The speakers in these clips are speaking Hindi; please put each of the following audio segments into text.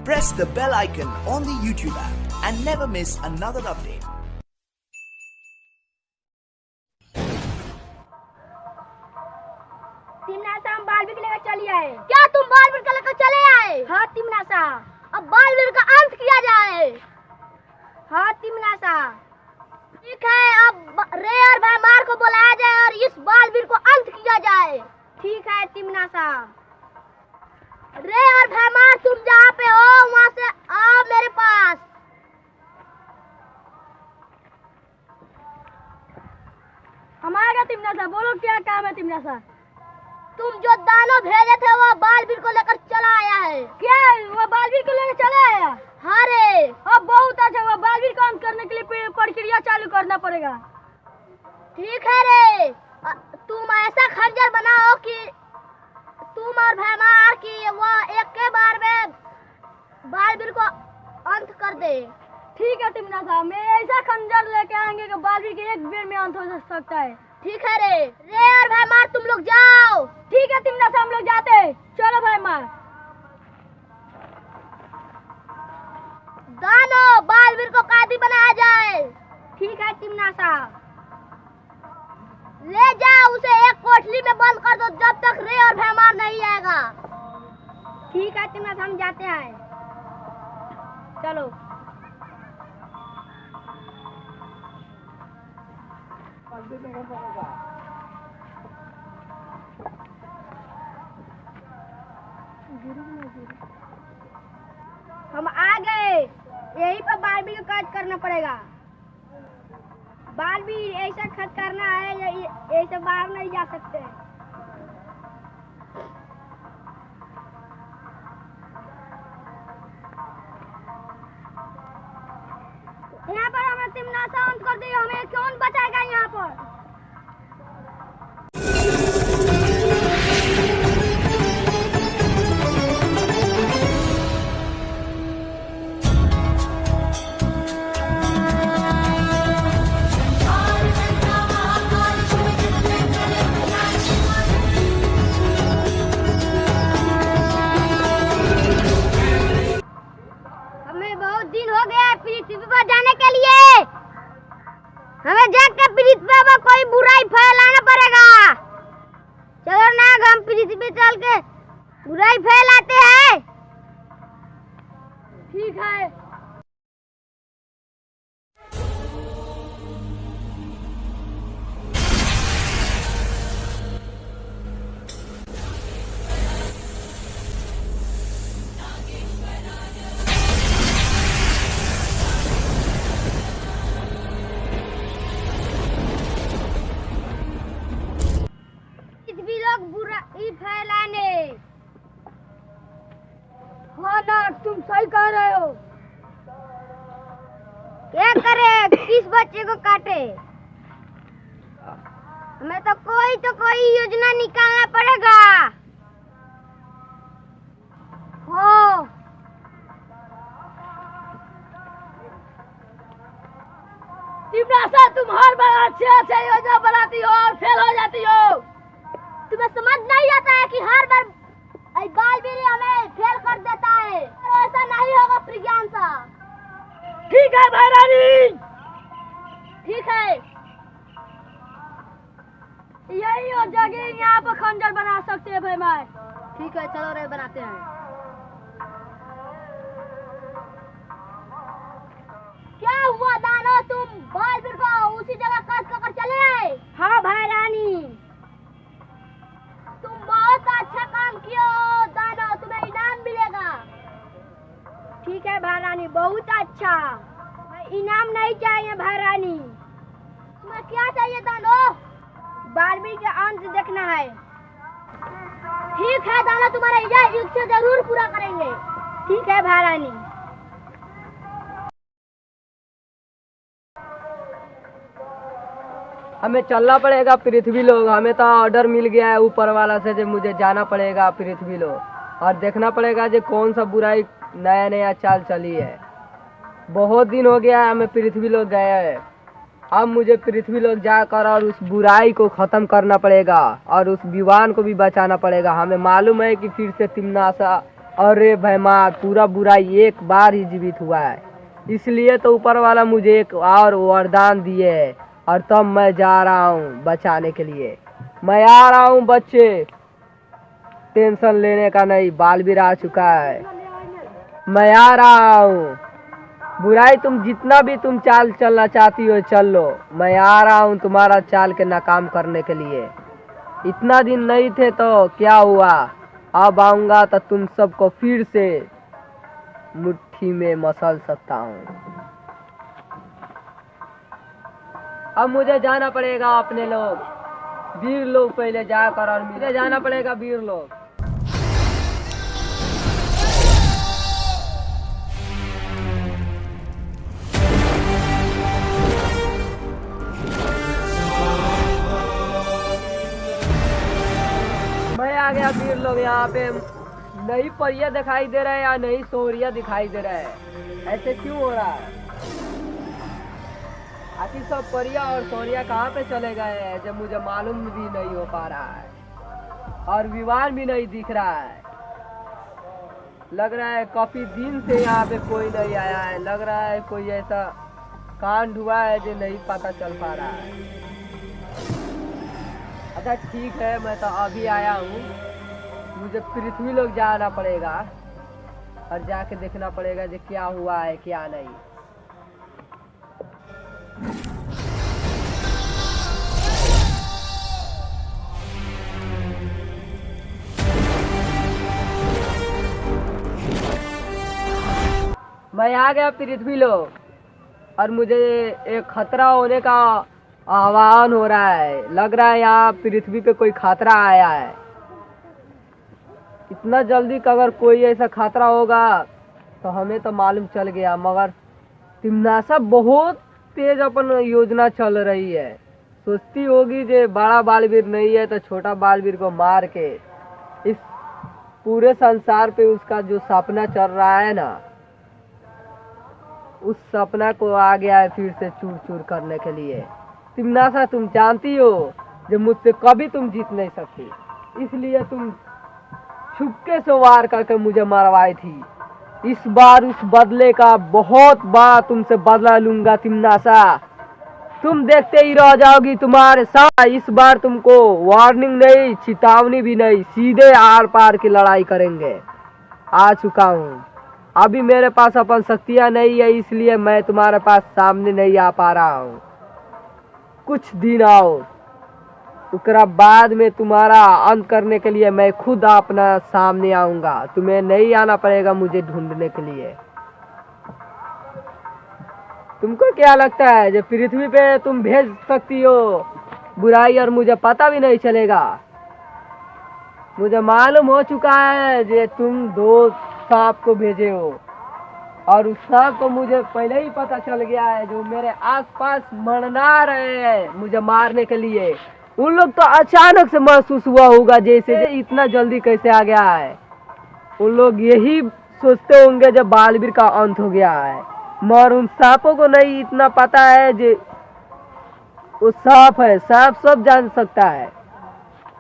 press the bell icon on the YouTube app and never miss another update. तिमनासा हम बालवीर को लेकर चली आए। क्या तुम बालवीर को लेकर चले आए? हाँ तिमनासा, अब बालवीर का अंत किया जाए। हाँ तिमनासा, ठीक है, अब रे और भैमार को बुलाया जाए और इस बालवीर को अंत किया जाए। ठीक है तिमनासा। रे और भैमार, तुम जहाँ पे हो वहाँ से आओ मेरे पास। हमारा तिमनासा, बोलो क्या काम है तिमनासा? तुम जो दानव भेजे थे वो बालवीर को लेकर चला आया है। क्या वो बालवीर को लेकर चला आया? हाँ रे। अब बहुत अच्छा, वो बालवीर को अंत करने के लिए प्रक्रिया चालू करना पड़ेगा। ठीक है रे, तुम ऐसा खंजर बनाओ कि तुम और भैमार की वो एक के बार में बालवीर को अंत कर दे। ठीक है तिमनासा, मैं ऐसा खंजर लेके आएंगे कि बालवीर के एक बेर में अंत हो सकता है। ठीक है रे। रे और भैमार तुम लोग जाओ। ठीक है तिमनासा, हम लोग जाते हैं। चलो भैमार। दानो बालवीर को कादी बनाया जाए। ठीक है तिमनासा। ले जाओ उसे एक कोठली में बंद कर दो जब तक रे और भैमार नहीं आएगा। ठीक है तिमनासा, हम जाते हैं। चलो। हम आ गए, यही पर बालवीर को कैद करना पड़ेगा। बालवीर ऐसा खत करना है, ऐसे बाहर नहीं जा सकते। यहाँ पर हमें तिमनासा अंत कर दिया, हमें कौन बचाएगा यहाँ पर? बहुत दिन हो गया पृथ्वी पर जाने के लिए। हमें जाकर पृथ्वी पर कोई बुराई फैलाना पड़ेगा। चलो ना, हम पृथ्वी पे चल के बुराई फैलाते हैं। ठीक है। बुराई फैलाने। हाँ ना, तुम सही कह रहे हो। क्या करे, किस बच्चे को काटे? हमें तो कोई योजना निकालना पड़ेगा। हाँ। तिमनासा, तुम हर बार अच्छे योजना बनाती हो और फेल हो जाती हो। तुम्हें समझ नहीं आता है कि हर बार बालवीर हमें फेल कर देता है। ऐसा नहीं होगा प्रज्ञान सा। ठीक है भाई रानी। ठीक है, यही हो जगह यहाँ पर खंजर बना सकते हैं भैमार। ठीक है, चलो रे बनाते हैं। क्या हुआ दानो, तुम बालवीर को उसी जगह कैद कर चले आए? हाँ भाई रानी, तुम बहुत अच्छा काम किया हो दानो, तुम्हें इनाम मिलेगा। ठीक है भाई रानी, बहुत अच्छा। इनाम नहीं चाहिए भाई रानी। तुम्हें क्या चाहिए दानो? बालवीर का अंत देखना है। ठीक है दानो, तुम्हारा यह इच्छा जरूर पूरा करेंगे। ठीक है भाई रानी। हमें चलना पड़ेगा पृथ्वी लोग। हमें तो ऑर्डर मिल गया है ऊपर वाला से जो मुझे जाना पड़ेगा पृथ्वी लोग और देखना पड़ेगा जो कौन सा बुराई नया चाल चली है। बहुत दिन हो गया है हमें पृथ्वी लोग गए हैं। अब मुझे पृथ्वी लोग जाकर और उस बुराई को ख़त्म करना पड़ेगा और उस विवान को भी बचाना पड़ेगा। हमें मालूम है कि फिर से तिमनासा अरे भैमार, पूरा बुराई एक बार ही जीवित हुआ है, इसलिए तो ऊपर वाला मुझे एक और वरदान दिए है, और तब मैं जा रहा हूँ बचाने के लिए। मैं आ रहा हूँ बच्चे, टेंशन लेने का नहीं, बालवीर आ चुका है, मैं आ रहा हूँ। बुराई तुम जितना भी तुम चाल चलना चाहती हो चल लो, मैं आ रहा हूँ तुम्हारा चाल के नाकाम करने के लिए। इतना दिन नहीं थे तो क्या हुआ, अब आऊंगा तो तुम सबको फिर से मुट्ठी में मसल सकता हूँ। अब मुझे जाना पड़ेगा अपने लोग, वीर लोग पहले जाकर, और मुझे जाना पड़ेगा वीर लोग। मैं आ गया वीर लोग। यहाँ पे नई परिया दिखाई दे रहा है या नई सोरिया दिखाई दे रहा है, ऐसे क्यों हो रहा है? आखिर सब परिया और सोरिया कहाँ पे चले गए हैं जब मुझे मालूम भी नहीं हो पा रहा है, और विमान भी नहीं दिख रहा है। लग रहा है काफी दिन से यहाँ पे कोई नहीं आया है, लग रहा है कोई ऐसा कांड हुआ है जो नहीं पता चल पा रहा है। अच्छा ठीक है, मैं तो अभी आया हूँ, मुझे पृथ्वी लोग जाना पड़ेगा और जाके देखना पड़ेगा जो क्या हुआ है क्या नहीं। मैं आ गया पृथ्वी लोग, और मुझे एक खतरा होने का आह्वान हो रहा है। लग रहा है यहाँ पृथ्वी पे कोई खतरा आया है। इतना जल्दी का अगर कोई ऐसा खतरा होगा तो हमें तो मालूम चल गया, मगर तिमनासा बहुत तेज अपन योजना चल रही है। सोचती होगी जो बड़ा बालवीर नहीं है तो छोटा बालवीर को मार के इस पूरे संसार पे उसका जो सपना चल रहा है ना, उस सपना को आ गया है फिर से चूर चूर करने के लिए। तिमनासा तुम जानती हो जो मुझसे कभी तुम जीत नहीं सकती, इसलिए तुम छुपके से वार करके मुझे मरवाई थी। इस बार उस बदले का बहुत बार तुमसे बदला लूंगा तिमनासा, तुम देखते ही रह जाओगी तुम्हारे साथ। इस बार तुमको वार्निंग नहीं, चेतावनी भी नहीं, सीधे आर पार की लड़ाई करेंगे। आ चुका हूँ, अभी मेरे पास अपन शक्तियाँ नहीं है, इसलिए मैं तुम्हारे पास सामने नहीं आ पा रहा हूँ। कुछ दिन आओ, उसके बाद में तुम्हारा अंत करने के लिए मैं खुद अपना सामने आऊंगा। तुम्हें नहीं आना पड़ेगा मुझे ढूंढने के लिए। तुमको क्या लगता है जो पृथ्वी पे तुम भेज सकती हो बुराई और मुझे पता भी नहीं चलेगा? मुझे मालूम हो चुका है जो तुम 2 सांप को भेजे हो, और उस सांप को मुझे पहले ही पता चल गया है जो मेरे आसपास मंडरा रहे हैं मुझे मारने के लिए। उन लोग तो अचानक से महसूस हुआ होगा जैसे इतना जल्दी कैसे आ गया है। उन लोग यही सोचते होंगे जब बालवीर का अंत हो गया है, मगर उन सांपों को नहीं इतना पता है जो वो सांप है। सांप सब जान सकता है,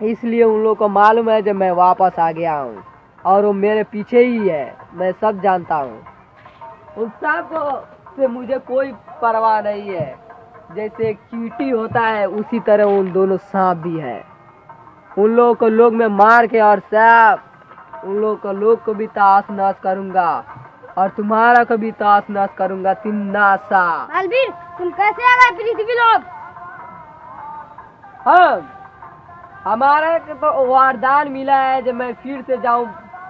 इसलिए उन लोग को मालूम है जब मैं वापस आ गया हूँ और वो मेरे पीछे ही है, मैं सब जानता हूँ। उन सांप से मुझे कोई परवाह नहीं है, जैसे चींटी होता है उसी तरह उन दोनों सांप भी है। उन लोगों को लोग मैं मार के और सांप उन लोगों को भी ताश नाश करूंगा, और तुम्हारा को भी ताश नाश करूंगा तिमनासा। बालवीर तुम कैसे आ गए पृथ्वी लोग? हाँ, हमारा तो वरदान मिला है जब मैं फिर से जाऊं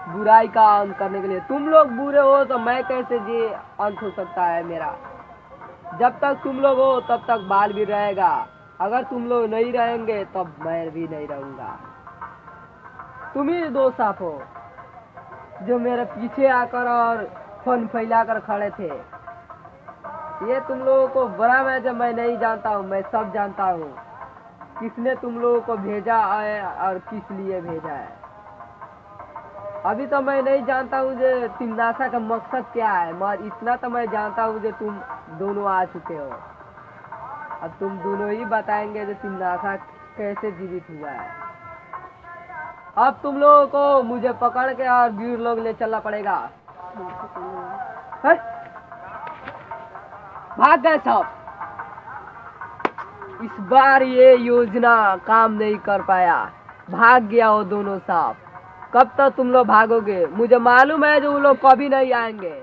बुराई का अंत करने के लिए। तुम लोग बुरे हो तो मैं कैसे जी अंत हो सकता है मेरा? जब तक तुम लोग हो तब तक बालवीर रहेगा, अगर तुम लोग नहीं रहेंगे तब मैं भी नहीं रहूंगा। तुम ही 2 सांप हो जो मेरे पीछे आकर और फन फैलाकर खड़े थे। ये तुम लोगों को बुरा है जब मैं नहीं जानता हूँ, मैं सब जानता हूँ किसने तुम लोगों को भेजा है और किस लिए भेजा है। अभी तो मैं नहीं जानता हूँ जो तिमनासा का मकसद क्या है, मगर इतना तो मैं जानता हूँ जो तुम दोनों आ चुके हो। अब तुम दोनों ही बताएंगे जो तिमनासा कैसे जीवित हुआ है। अब तुम लोगों को मुझे पकड़ के और वीर लोग ले चलना पड़ेगा। है? भाग गए सब। इस बार ये योजना काम नहीं कर पाया, भाग गया वो दोनों सांप। कब तक तुम लोग भागोगे? मुझे मालूम है जो वो लोग कभी नहीं आएंगे।